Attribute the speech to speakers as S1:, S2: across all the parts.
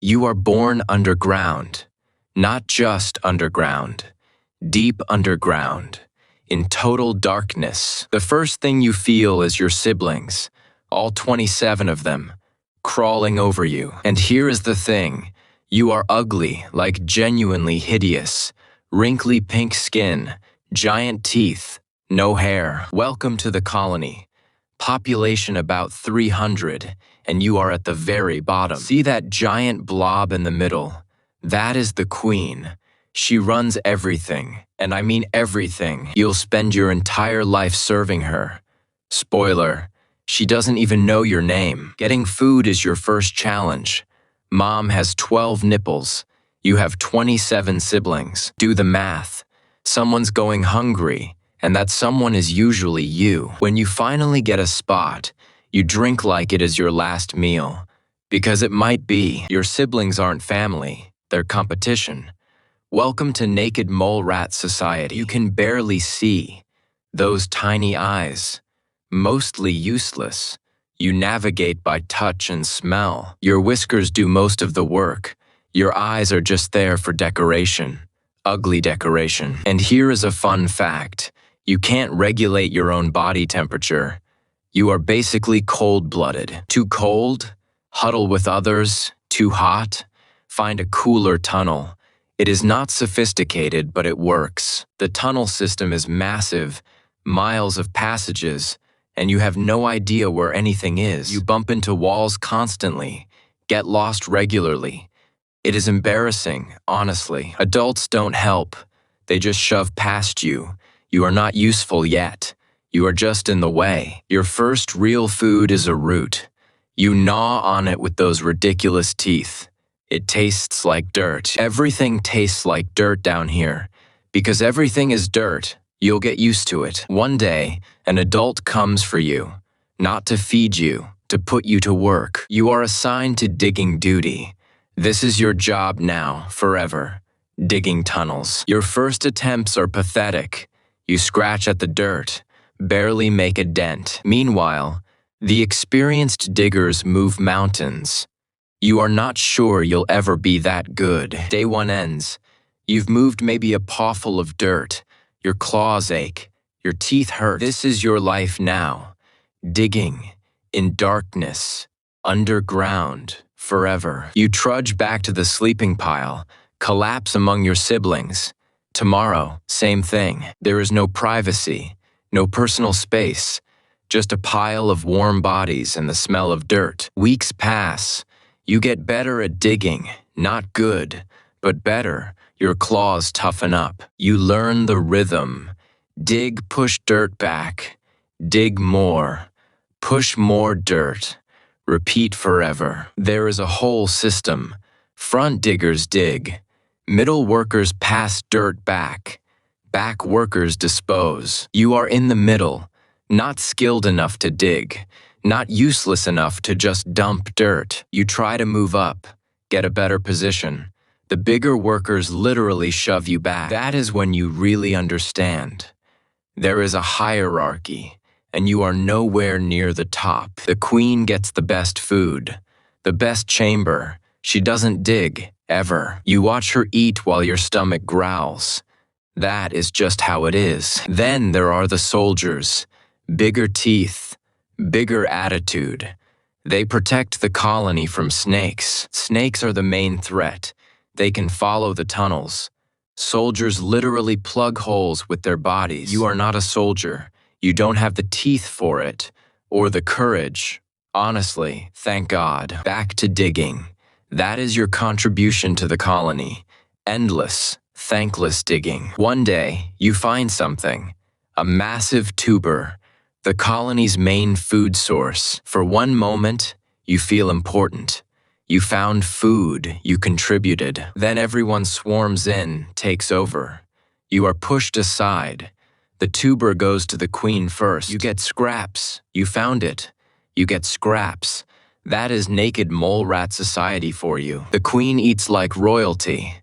S1: You are born underground, not just underground, deep underground, in total darkness. The first thing you feel is your siblings, all 27 of them, crawling over you. And here is the thing, you are ugly, like genuinely hideous, wrinkly pink skin, giant teeth, no hair. Welcome to the colony. Population about 300, and you are at the very bottom. See that giant blob in the middle? That is the queen. She runs everything, and I mean everything. You'll spend your entire life serving her. Spoiler, she doesn't even know your name. Getting food is your first challenge. Mom has 12 nipples. You have 27 siblings. Do the math. Someone's going hungry, and that someone is usually you. When you finally get a spot, you drink like it is your last meal. Because it might be. Your siblings aren't family, they're competition. Welcome to Naked Mole Rat Society. You can barely see. Those tiny eyes. Mostly useless. You navigate by touch and smell. Your whiskers do most of the work. Your eyes are just there for decoration. Ugly decoration. And here is a fun fact. You can't regulate your own body temperature. You are basically cold-blooded. Too cold? Huddle with others. Too hot? Find a cooler tunnel. It is not sophisticated, but it works. The tunnel system is massive, miles of passages, and you have no idea where anything is. You bump into walls constantly, get lost regularly. It is embarrassing, honestly. Adults don't help. They just shove past you. You are not useful yet. You are just in the way. Your first real food is a root. You gnaw on it with those ridiculous teeth. It tastes like dirt. Everything tastes like dirt down here. Because everything is dirt, you'll get used to it. One day, an adult comes for you. Not to feed you, to put you to work. You are assigned to digging duty. This is your job now, forever. Digging tunnels. Your first attempts are pathetic. You scratch at the dirt, barely make a dent. Meanwhile, the experienced diggers move mountains. You are not sure you'll ever be that good. Day one ends. You've moved maybe a pawful of dirt. Your claws ache. Your teeth hurt. This is your life now. Digging. In darkness. Underground. Forever. You trudge back to the sleeping pile. Collapse among your siblings. Tomorrow, same thing. There is no privacy. No personal space. Just a pile of warm bodies and the smell of dirt. Weeks pass. You get better at digging, not good, but better. Your claws toughen up. You learn the rhythm. Dig, push dirt back. Dig more. Push more dirt. Repeat forever. There is a whole system. Front diggers dig. Middle workers pass dirt back. Back workers dispose. You are in the middle, not skilled enough to dig. Not useless enough to just dump dirt. You try to move up, get a better position. The bigger workers literally shove you back. That is when you really understand. There is a hierarchy, and you are nowhere near the top. The queen gets the best food, the best chamber. She doesn't dig, ever. You watch her eat while your stomach growls. That is just how it is. Then there are the soldiers. Bigger teeth. Bigger attitude. They protect the colony from snakes. Snakes are the main threat. They can follow the tunnels. Soldiers literally plug holes with their bodies. You are not a soldier. You don't have the teeth for it, or the courage. Honestly, thank God. Back to digging. That is your contribution to the colony. Endless, thankless digging. One day, you find something. A massive tuber. The colony's main food source. For one moment, you feel important. You found food, you contributed. Then everyone swarms in, takes over. You are pushed aside. The tuber goes to the queen first. You get scraps. You found it. You get scraps. That is Naked Mole Rat Society for you. The queen eats like royalty.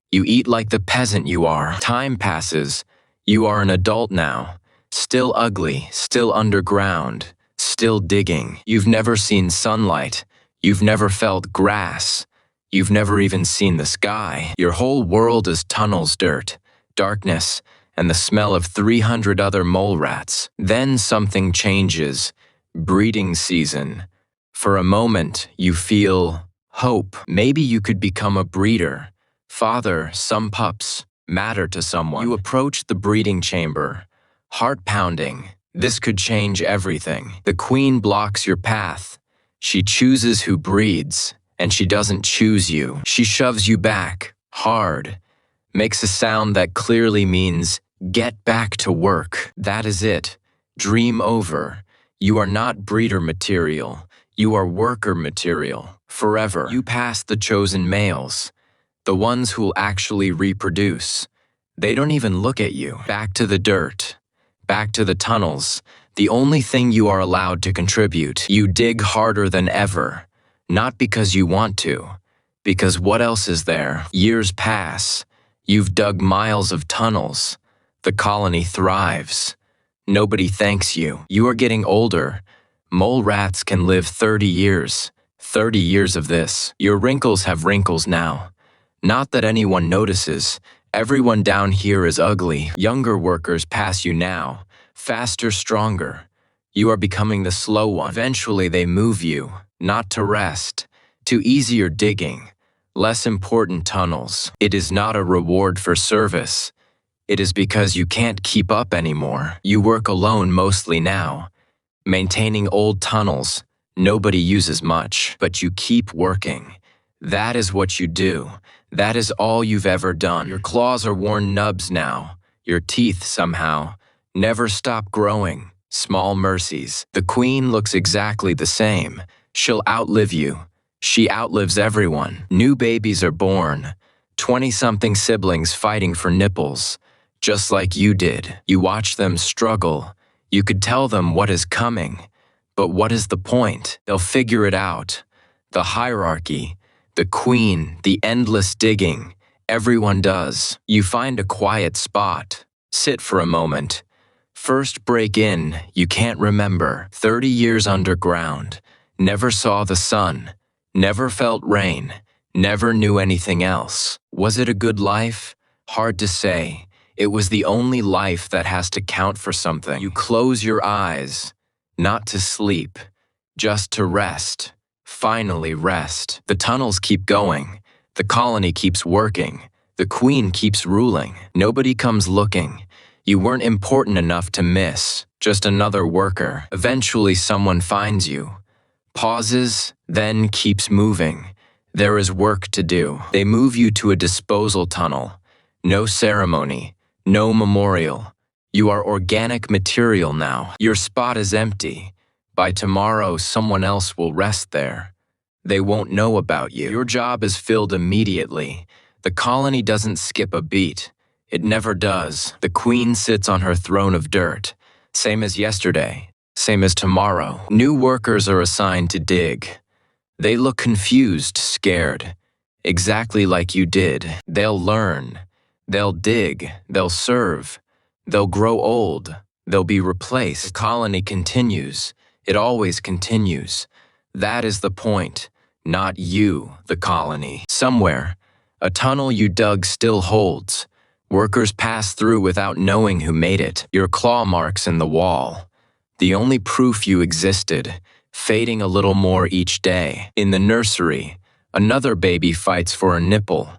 S1: You eat like the peasant you are. Time passes. You are an adult now. Still ugly, still underground, still digging. You've never seen sunlight. You've never felt grass. You've never even seen the sky. Your whole world is tunnels, dirt, darkness, and the smell of 300 other mole rats. Then something changes. Breeding season. For a moment, you feel hope. Maybe you could become a breeder. Father, some pups matter to someone. You approach the breeding chamber, heart pounding. This could change everything. The queen blocks your path. She chooses who breeds, and she doesn't choose you. She shoves you back, hard, makes a sound that clearly means, get back to work. That is it. Dream over. You are not breeder material. You are worker material. Forever. You pass the chosen males, the ones who'll actually reproduce. They don't even look at you. Back to the dirt. Back to the tunnels. The only thing you are allowed to contribute. You dig harder than ever. Not because you want to. Because what else is there? Years pass. You've dug miles of tunnels. The colony thrives. Nobody thanks you. You are getting older. Mole rats can live 30 years. 30 years of this. Your wrinkles have wrinkles now. Not that anyone notices. Everyone down here is ugly. Younger workers pass you now. Faster, stronger. You are becoming the slow one. Eventually they move you, not to rest, to easier digging, less important tunnels. It is not a reward for service. It is because you can't keep up anymore. You work alone mostly now. Maintaining old tunnels, nobody uses much, but you keep working. That is what you do. That is all you've ever done. Your claws are worn nubs now. Your teeth, somehow, never stop growing. Small mercies. The queen looks exactly the same. She'll outlive you. She outlives everyone. New babies are born. 20-something siblings fighting for nipples. Just like you did. You watch them struggle. You could tell them what is coming. But what is the point? They'll figure it out. The hierarchy. The queen, the endless digging. Everyone does. You find a quiet spot. Sit for a moment. First break in, you can't remember. 30 years underground. Never saw the sun. Never felt rain. Never knew anything else. Was it a good life? Hard to say. It was the only life that has to count for something. You close your eyes. Not to sleep. Just to rest. Finally rest. The tunnels keep going. The colony keeps working. The queen keeps ruling. Nobody comes looking. You weren't important enough to miss. Just another worker. Eventually someone finds you. Pauses, then keeps moving. There is work to do. They move you to a disposal tunnel. No ceremony. No memorial. You are organic material now. Your spot is empty. By tomorrow, someone else will rest there. They won't know about you. Your job is filled immediately. The colony doesn't skip a beat. It never does. The queen sits on her throne of dirt. Same as yesterday. Same as tomorrow. New workers are assigned to dig. They look confused, scared. Exactly like you did. They'll learn. They'll dig. They'll serve. They'll grow old. They'll be replaced. The colony continues. It always continues. That is the point. Not you, the colony. Somewhere, a tunnel you dug still holds. Workers pass through without knowing who made it. Your claw marks in the wall. The only proof you existed, fading a little more each day. In the nursery, another baby fights for a nipple.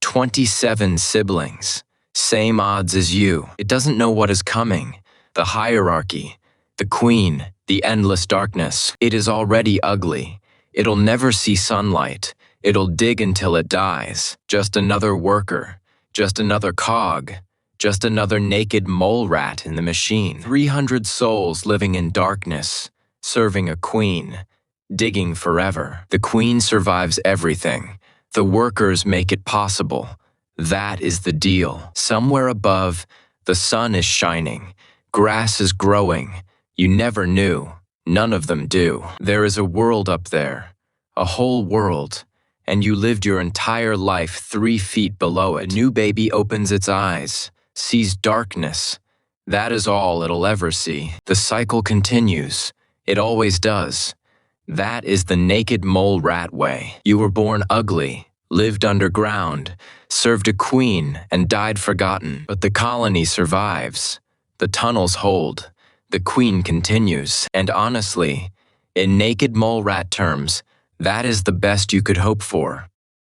S1: 27 siblings. Same odds as you. It doesn't know what is coming. The hierarchy. The queen. The endless darkness. It is already ugly. It'll never see sunlight. It'll dig until it dies. Just another worker. Just another cog. Just another naked mole rat in the machine. 300 souls living in darkness. Serving a queen. Digging forever. The queen survives everything. The workers make it possible. That is the deal. Somewhere above, the sun is shining. Grass is growing. You never knew. None of them do. There is a world up there. A whole world. And you lived your entire life 3 feet below it. A new baby opens its eyes, sees darkness. That is all it'll ever see. The cycle continues. It always does. That is the naked mole rat way. You were born ugly, lived underground, served a queen, and died forgotten. But the colony survives. The tunnels hold. The queen continues. And honestly, in naked mole rat terms, that is the best you could hope for.